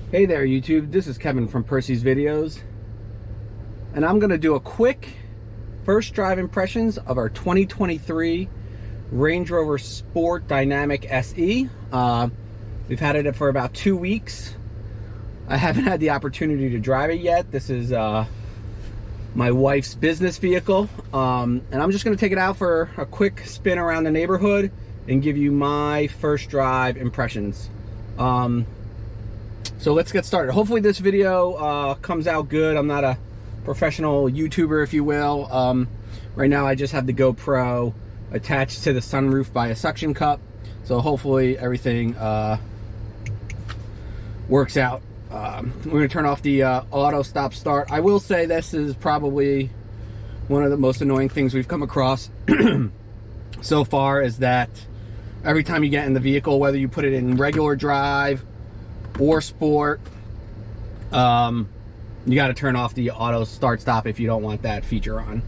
Hey there YouTube, this is Kevin from Percy's Videos, and I'm going to do a quick first drive impressions of our 2023 Range Rover Sport Dynamic SE. We've had it for about 2 weeks. I haven't had the opportunity to drive it yet. This is my wife's business vehicle, and I'm just going to take it out for a quick spin around the neighborhood and give you my first drive impressions. So let's get started. Hopefully this video comes out good. I'm not a professional YouTuber, if you will. Right now I just have the GoPro attached to the sunroof by a suction cup. So hopefully everything works out. We're going to turn off the auto stop start. I will say this is probably one of the most annoying things we've come across so far, is that every time you get in the vehicle, whether you put it in regular drive or sport, you got to turn off the auto start stop if you don't want that feature on.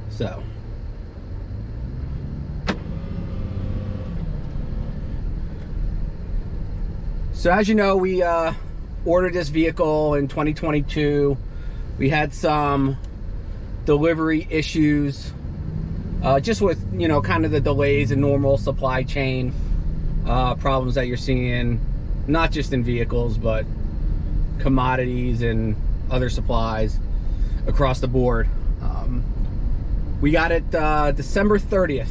So as you know, we ordered this vehicle in 2022. We had some delivery issues, just with, you know, kind of the delays in normal supply chain problems that you're seeing, not just in vehicles, but commodities and other supplies across the board. We got it December 30th,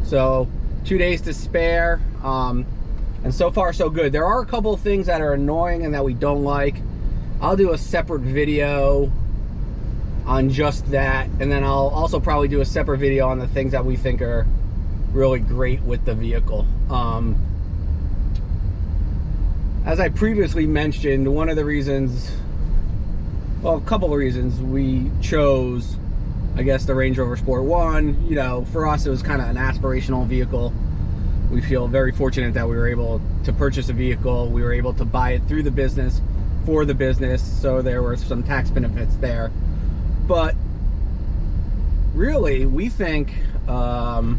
so 2 days to spare, and so far so good. There are a couple of things that are annoying and that we don't like. I'll do a separate video on just that, and then I'll also probably do a separate video on the things that we think are really great with the vehicle. As I previously mentioned, one of the reasons, well, a couple of reasons we chose, I guess, the Range Rover Sport. One, you know, for us it was kind of an aspirational vehicle. We feel very fortunate that we were able to purchase a vehicle. We were able to buy it through the business, for the business, so there were some tax benefits there. But really, we think the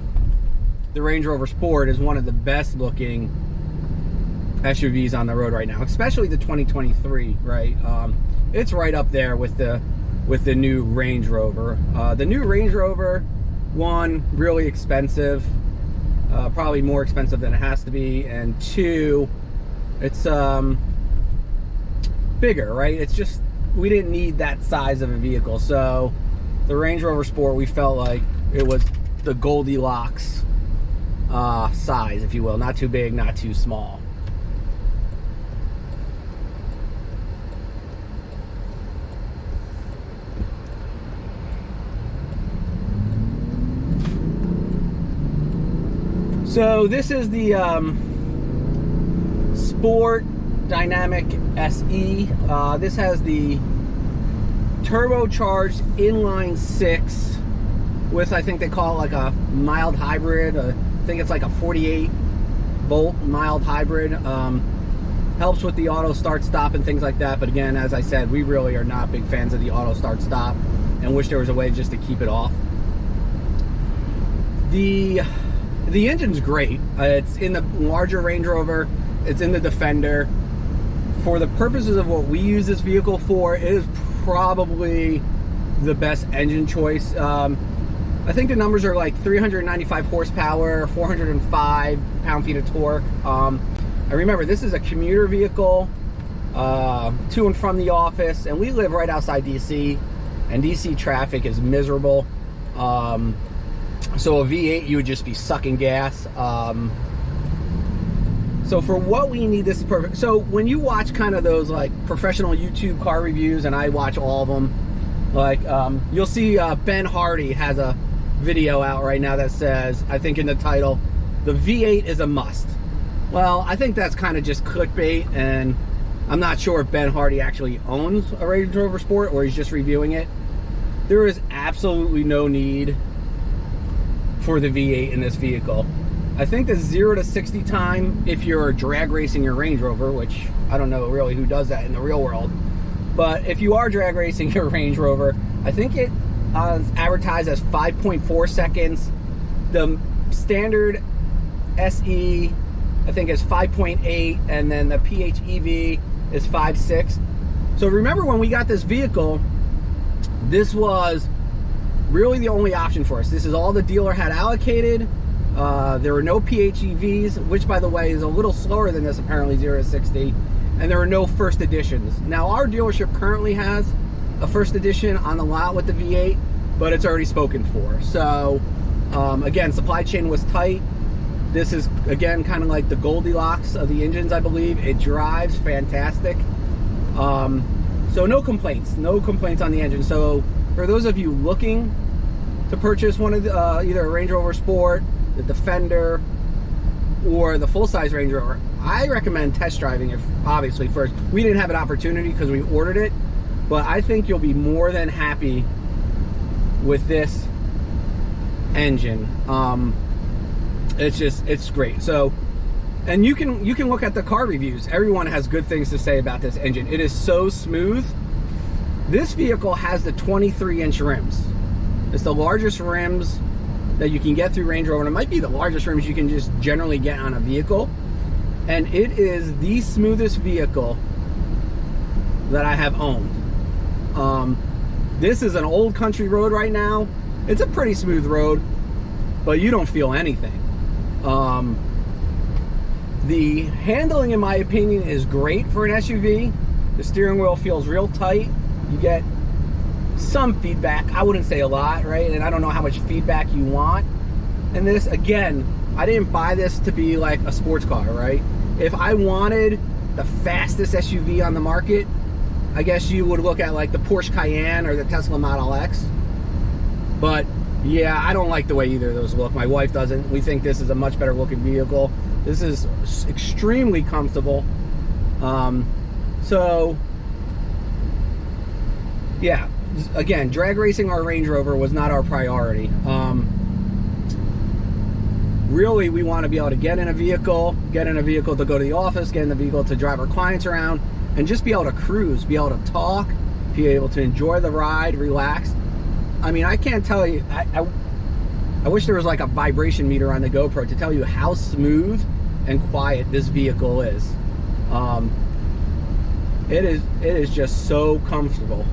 Range Rover Sport is one of the best looking SUVs on the road right now, especially the 2023, right? It's right up there with the new Range Rover. The new Range Rover, one, really expensive, probably more expensive than it has to be, and two, it's bigger, right? It's just, we didn't need that size of a vehicle. So the Range Rover Sport, we felt like it was the Goldilocks size, if you will. Not too big, not too small. So this is the Sport Dynamic SE. This has the turbocharged inline 6 with, I think they call it like a mild hybrid. I think it's like a 48 volt mild hybrid. Helps with the auto start stop and things like that. But again, as I said, we really are not big fans of the auto start stop and wish there was a way just to keep it off. The engine's great. It's in the larger Range Rover. It's in the Defender. For the purposes of what we use this vehicle for, it is probably the best engine choice. I think the numbers are like 395 horsepower, 405 pound-feet of torque. I remember, this is a commuter vehicle to and from the office, and we live right outside DC, and DC traffic is miserable. So a V8, you would just be sucking gas. So for what we need, this is perfect. So when you watch kind of those like professional YouTube car reviews, and I watch all of them, like you'll see Ben Hardy has a video out right now that says, I think in the title, the V8 is a must. Well, I think that's kind of just clickbait, and I'm not sure if Ben Hardy actually owns a Range Rover Sport or he's just reviewing it. There is absolutely no need for the V8 in this vehicle. I think the 0 to 60 time, if you're drag racing your Range Rover, which I don't know really who does that in the real world, but if you are drag racing your Range Rover, I think it advertised as 5.4 seconds. The standard SE, I think, is 5.8, and then the PHEV is 5.6. So remember when we got this vehicle, this was really the only option for us. This is all the dealer had allocated. There were no PHEVs, which by the way is a little slower than this, apparently 0 to 60. And there were no first editions. Now our dealership currently has a first edition on the lot with the V8, but it's already spoken for. So again, supply chain was tight. This is again kind of like the Goldilocks of the engines, I believe. It drives fantastic. So no complaints on the engine. So for those of you looking to purchase one of the, either a Range Rover Sport, the Defender, or the full-size Range Rover, I recommend test driving it, obviously, first. We didn't have an opportunity because we ordered it, but I think you'll be more than happy with this engine. It's great. So, and you can look at the car reviews. Everyone has good things to say about this engine. It is so smooth. This vehicle has the 23-inch rims. It's the largest rims that you can get through Range Rover, and it might be the largest rims you can just generally get on a vehicle. And it is the smoothest vehicle that I have owned. This is an old country road right now. It's a pretty smooth road, but you don't feel anything. The handling, in my opinion, is great for an SUV. The steering wheel feels real tight. You get some feedback. I wouldn't say a lot, right? And I don't know how much feedback you want. And this, again, I didn't buy this to be like a sports car, right? If I wanted the fastest SUV on the market, I guess you would look at like the Porsche Cayenne or the Tesla Model X. But yeah, I don't like the way either of those look. My wife doesn't. We think this is a much better looking vehicle. This is extremely comfortable. So yeah, again, drag racing our Range Rover was not our priority. Really, we want to be able to get in a vehicle to go to the office, get in the vehicle to drive our clients around, and just be able to cruise, be able to talk, be able to enjoy the ride, relax. I mean, I can't tell you, I wish there was like a vibration meter on the GoPro to tell you how smooth and quiet this vehicle is. It is just so comfortable.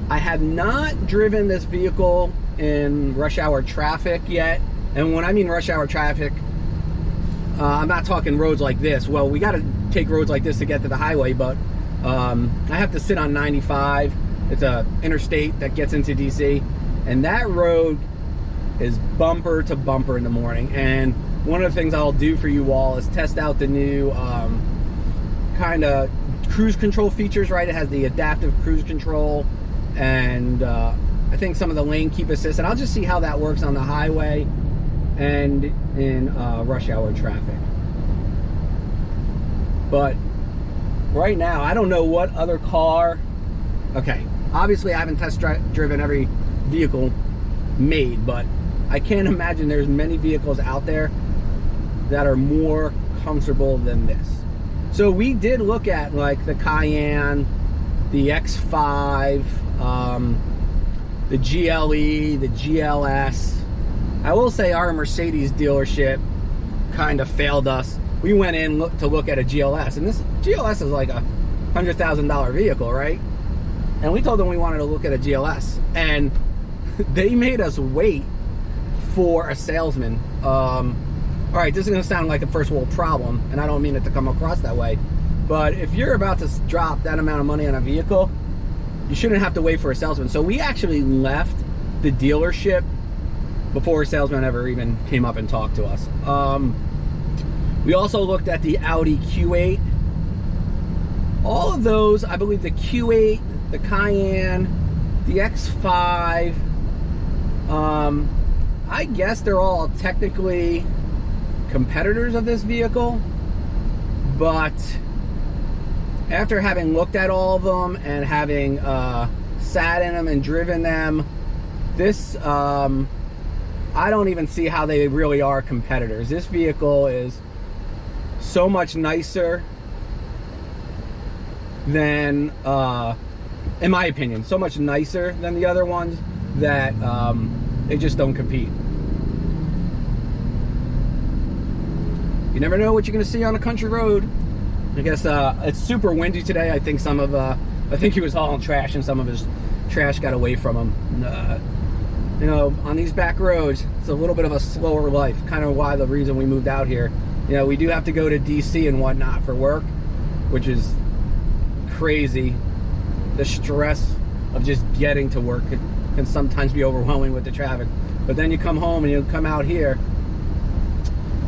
I have not driven this vehicle in rush hour traffic yet. And when I mean rush hour traffic, I'm not talking roads like this. Well, we got to take roads like this to get to the highway, but I have to sit on 95. It's a interstate that gets into DC, and that road is bumper to bumper in the morning. And one of the things I'll do for you all is test out the new kind of cruise control features, right? It has the adaptive cruise control, and I think some of the lane keep assist, and I'll just see how that works on the highway and in rush hour traffic. But right now, I don't know what other car. Okay, obviously I haven't driven every vehicle made, but I can't imagine there's many vehicles out there that are more comfortable than this. So we did look at like the Cayenne, the X5, the GLE, the GLS. I will say our Mercedes dealership kind of failed us. We went in to look at a GLS, and this GLS is like a $100,000 vehicle, right? And we told them we wanted to look at a GLS, and they made us wait for a salesman. All right, this is gonna sound like a first world problem, and I don't mean it to come across that way, but if you're about to drop that amount of money on a vehicle, you shouldn't have to wait for a salesman. So we actually left the dealership before a salesman ever even came up and talked to us. We also looked at the Audi Q8. All of those, I believe the Q8, the Cayenne, the X5, I guess they're all technically competitors of this vehicle, but after having looked at all of them and having sat in them and driven them, this I don't even see how they really are competitors. This vehicle is so much nicer than, in my opinion, so much nicer than the other ones that they just don't compete. you never know what you're going to see on a country road. I guess it's super windy today. I think I think he was hauling trash and some of his trash got away from him. You know, on these back roads, it's a little bit of a slower life. Kind of why the reason we moved out here. You know, we do have to go to DC and whatnot for work, which is crazy. The stress of just getting to work can sometimes be overwhelming with the traffic. But then you come home and you come out here,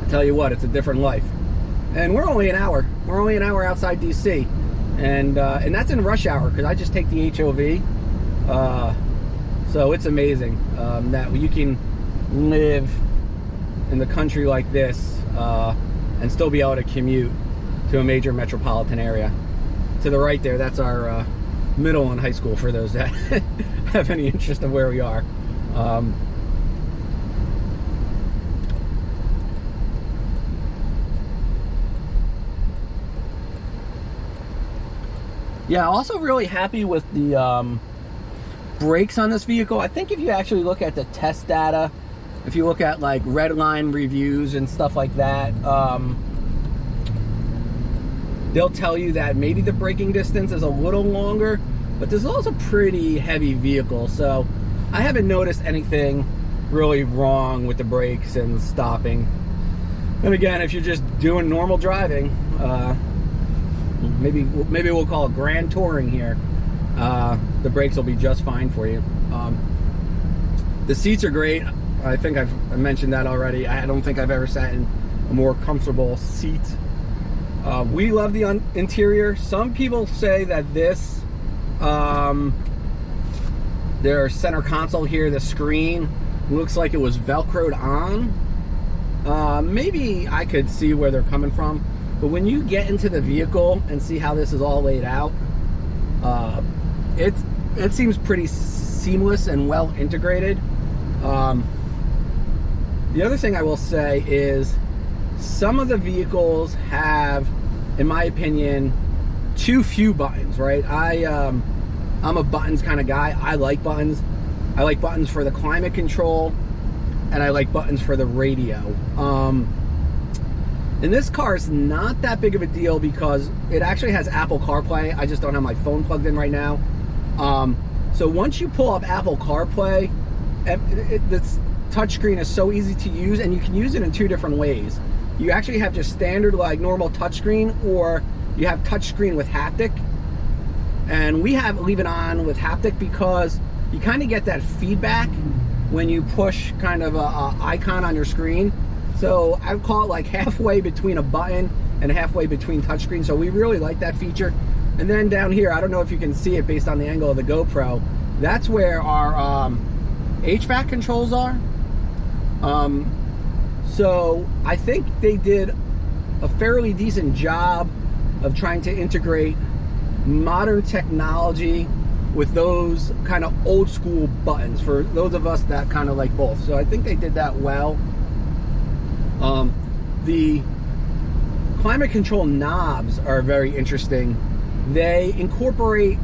I tell you what, it's a different life. And we're only an hour. We're only an hour outside DC. And that's in rush hour, because I just take the HOV. So it's amazing that you can live in the country like this and still be able to commute to a major metropolitan area. To the right there, that's our middle and high school, for those that have any interest of where we are. Yeah, also really happy with the brakes on this vehicle. I think if you actually look at the test data, if you look at like Redline reviews and stuff like that, they'll tell you that maybe the braking distance is a little longer, but this is also a pretty heavy vehicle, so I haven't noticed anything really wrong with the brakes and stopping. And again, if you're just doing normal driving, maybe we'll call it grand touring here, the brakes will be just fine for you. The seats are great. I think I mentioned that already. I don't think I've ever sat in a more comfortable seat. We love the interior. Some people say that this, their center console here, the screen, looks like it was Velcroed on. Maybe I could see where they're coming from. But when you get into the vehicle and see how this is all laid out, it seems pretty seamless and well integrated. The other thing I will say is some of the vehicles have, in my opinion, too few buttons, right? I'm a buttons kind of guy. I like buttons. I like buttons for the climate control, and I like buttons for the radio. And this car is not that big of a deal because it actually has Apple CarPlay. I just don't have my phone plugged in right now. So once you pull up Apple CarPlay, this touchscreen is so easy to use, and you can use it in two different ways. You actually have just standard like normal touchscreen, or you have touchscreen with haptic. And we leave it on with haptic because you kind of get that feedback when you push kind of a icon on your screen. So I would call it like halfway between a button and halfway between touchscreen. So we really like that feature. And then down here, I don't know if you can see it based on the angle of the GoPro, that's where our HVAC controls are. So I think they did a fairly decent job of trying to integrate modern technology with those kind of old school buttons for those of us that kind of like both. So I think they did that well. The climate control knobs are very interesting. They incorporate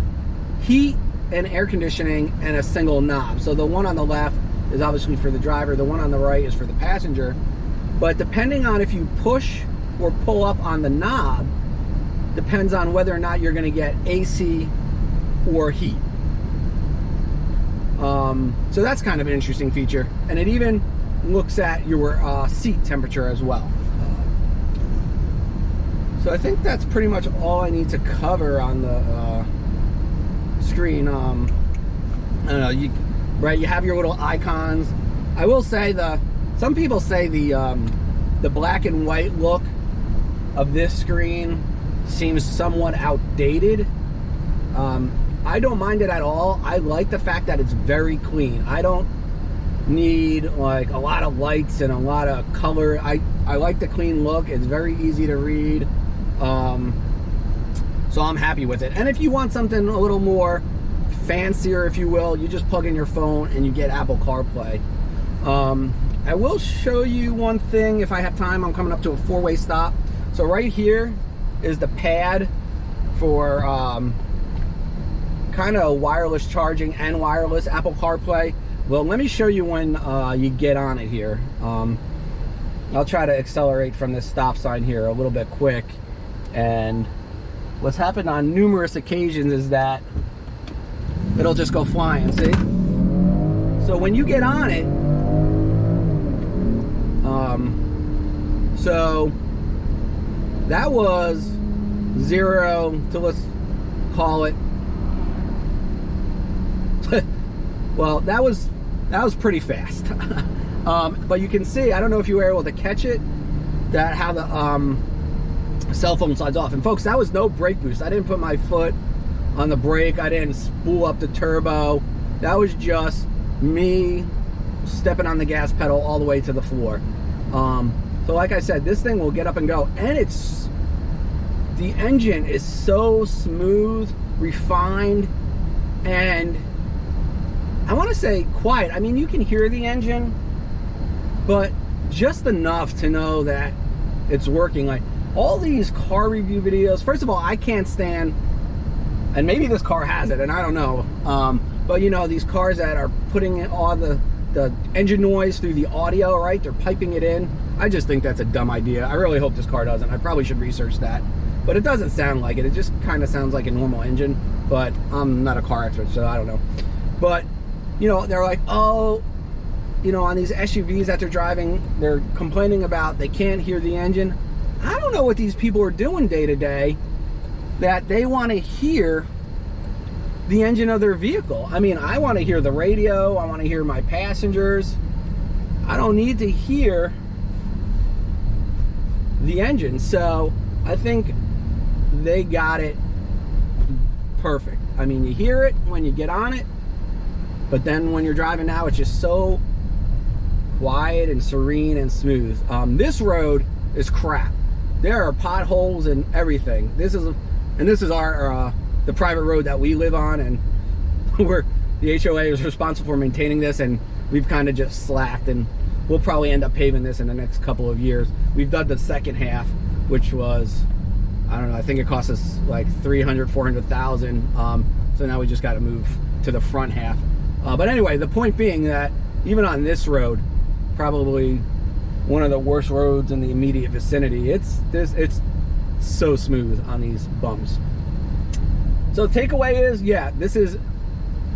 heat and air conditioning in a single knob. So the one on the left is obviously for the driver, the one on the right is for the passenger. But depending on if you push or pull up on the knob, depends on whether or not you're going to get AC or heat. So that's kind of an interesting feature. And it even looks at your seat temperature as well. So I think that's pretty much all I need to cover on the screen. I don't know, you have your little icons. I will say some people say the black and white look of this screen seems somewhat outdated. I don't mind it at all. I like the fact that it's very clean. I don't need like a lot of lights and a lot of color. I like the clean look. It's very easy to read. So I'm happy with it. And if you want something a little more fancier, if you will, you just plug in your phone and you get Apple CarPlay. I will show you one thing if I have time. I'm coming up to a four-way stop. So right here is the pad for kind of wireless charging and wireless Apple CarPlay. Well, let me show you when you get on it here. I'll try to accelerate from this stop sign here a little bit quick. And what's happened on numerous occasions is that it'll just go flying, see? So when you get on it, so that was 0 to, let's call it, well, that was pretty fast. But you can see, I don't know if you were able to catch it, that how the cell phone slides off. And folks, that was no brake boost. I didn't put my foot on the brake. I didn't spool up the turbo. That was just me stepping on the gas pedal all the way to the floor. So like I said, this thing will get up and go. And the engine is so smooth, refined, and I want to say quiet. I mean, you can hear the engine, but just enough to know that it's working. Like all these car review videos, first of all, I can't stand, and maybe this car has it, and I don't know, but you know, these cars that are putting in all the engine noise through the audio, right? They're piping it in. I just think that's a dumb idea. I really hope this car doesn't. I probably should research that. But it doesn't sound like it. It just kind of sounds like a normal engine. But I'm not a car expert, so I don't know. But, you know, they're like, oh, you know, on these SUVs that they're driving, they're complaining about they can't hear the engine. I don't know what these people are doing day to day that they want to hear the engine of their vehicle. I mean, I want to hear the radio. I want to hear my passengers. I don't need to hear the engine. So I think they got it perfect. I mean, you hear it when you get on it, but then when you're driving now, it's just so quiet and serene and smooth. This road is crap. There are potholes and everything. This is our the private road that we live on, and the HOA is responsible for maintaining this, and we've kind of just slacked, and we'll probably end up paving this in the next couple of years. We've done the second half, which was, I don't know, I think it cost us like $400,000. So now we just got to move to the front half. But anyway, the point being that even on this road, probably one of the worst roads in the immediate vicinity, it's so smooth on these bumps. So the takeaway is, yeah, this is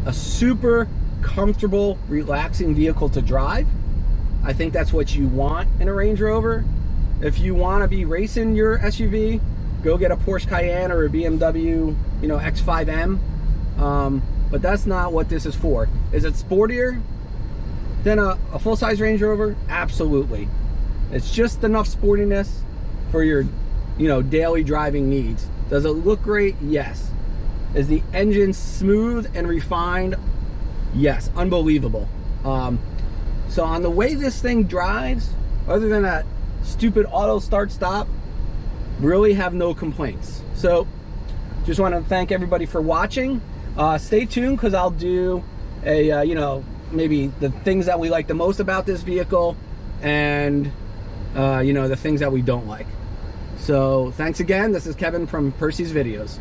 a super comfortable, relaxing vehicle to drive. I think that's what you want in a Range Rover. If you want to be racing your SUV, go get a Porsche Cayenne or a BMW, you know, X5M. But that's not what this is for. Is it sportier than a full-size Range Rover? Absolutely. It's just enough sportiness for your, you know, daily driving needs. Does it look great? Yes. Is the engine smooth and refined? Yes, unbelievable. So on the way this thing drives, other than that stupid auto start stop, really have no complaints. So just want to thank everybody for watching. Stay tuned, because I'll do a you know, maybe the things that we like the most about this vehicle, and you know, the things that we don't like. So thanks again. This is Kevin from Percy's Videos.